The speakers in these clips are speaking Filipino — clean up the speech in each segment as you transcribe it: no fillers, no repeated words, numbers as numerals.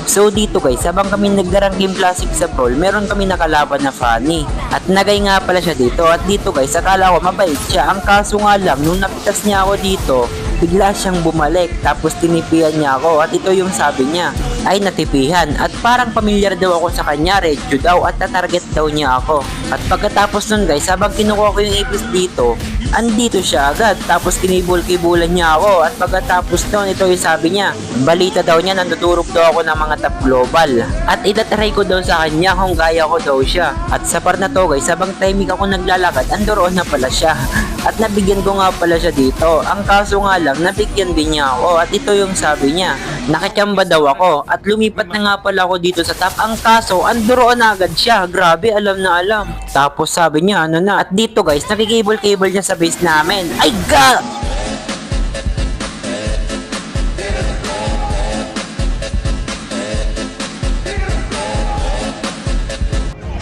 So dito guys, habang kami naglarang Game Classic sa Brawl, meron kami nakalaban na Fanny. At nagay nga pala siya dito. At dito guys, akala ko mabait siya. Ang kaso nga lang, nung napitas niya ako dito, bigla siyang bumalik. Tapos tinipihan niya ako. At ito yung sabi niya, ay natipihan. At parang pamilyar daw ako sa kanya, Regio daw. At na-target daw niya ako. At pagkatapos nun guys, habang kinukuha ko yung Apis dito, andito siya agad. Tapos kinibul-kibulan niya ako. At pagkatapos nun, ito yung sabi niya, balita daw niya, nandudurog daw ako ng mga top global. At itatry ko daw sa kanya kung gaya ko daw siya. At sa part na to guys, habang timing ako naglalakad, andoroon na pala siya. At nabigyan ko nga pala siya dito. Ang kaso nga lang, nabigyan din niya ako. At ito yung sabi niya, nakachamba daw ako. At lumipat na nga pala ako dito sa top. Ang kaso, andoroon na agad siya. Grabe, alam na alam. Tapos sabi niya, ano na. At dito guys, nakikable-cable niya sa base namin. Ay God!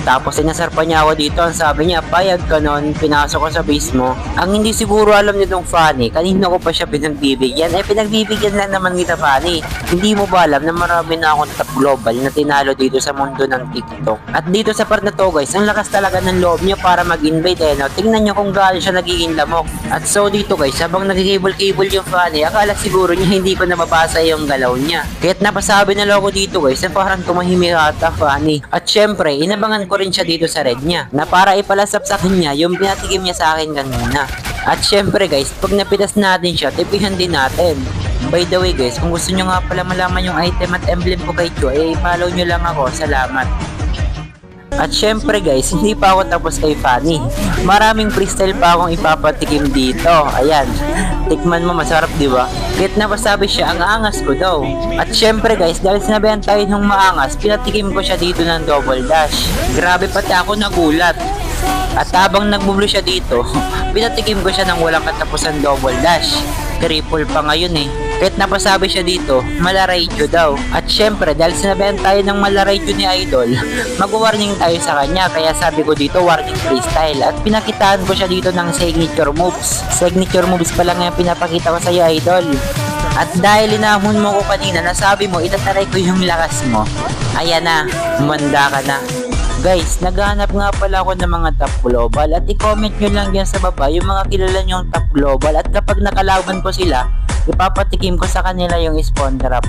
Tapos sinasarpa niya ako dito, ang sabi niya, payag ka nun, pinasok ko sa base mo. Ang hindi siguro alam nitong Fanny, kanina ko pa siya pinagbibigyan. Pinagbibigyan lang naman kita Fanny. Hindi mo ba alam na marami na akong top global na tinalo dito sa mundo ng TikTok? At dito sa part na to guys, ang lakas talaga ng loob niya para mag-invite no? Tingnan niyo kung gaano siya nagiging lamok. At so dito guys, habang nagkikable-cable yung Fanny, akala siguro niya hindi ko nababasa yung galaw niya. Kaya't napasabi na lang ako dito guys, na parang tumahimik ata Fanny. At syempre, inabangan ko rin siya dito sa red niya na para ipalasap sa kanya yung pinatikim niya sa akin kanina. At syempre guys, pag napitas natin siya, tipihan din natin. By the way guys, kung gusto nyo nga pala malaman yung item at emblem ko kay Cho, follow nyo lang ako. Salamat. At syempre guys, hindi pa ako tapos kay Fanny. Maraming freestyle pa akong ipapatikim dito. Ayan, tikman mo, masarap diba? Kahit napasabi siya, ang angas ko daw. At syempre guys, dahil sinabihan tayo ng maangas, pinatikim ko siya dito ng double dash. Grabe, pati ako nagulat. At habang nagbublo siya dito, pinatikim ko siya ng walang katapusan double dash. Triple pa ngayon Kahit napasabi siya dito, Malarejo daw. At syempre, dahil sinabihan tayo ng Malarejo ni Idol, mag-warning tayo sa kanya. Kaya sabi ko dito, warning freestyle. At pinakitaan ko siya dito ng signature moves. Signature moves pa lang yung pinapakita ko sa iyo, Idol. At dahil inamon mo ko kanina, nasabi mo, itataray ko yung lakas mo. Ayan na, umanda ka na. Guys, naghahanap nga pala ako ng mga top global. At i-comment nyo lang yan sa baba yung mga kilala nyong top global. At kapag nakalaban ko sila, ipapatikim ko sa kanila yung spawn trap.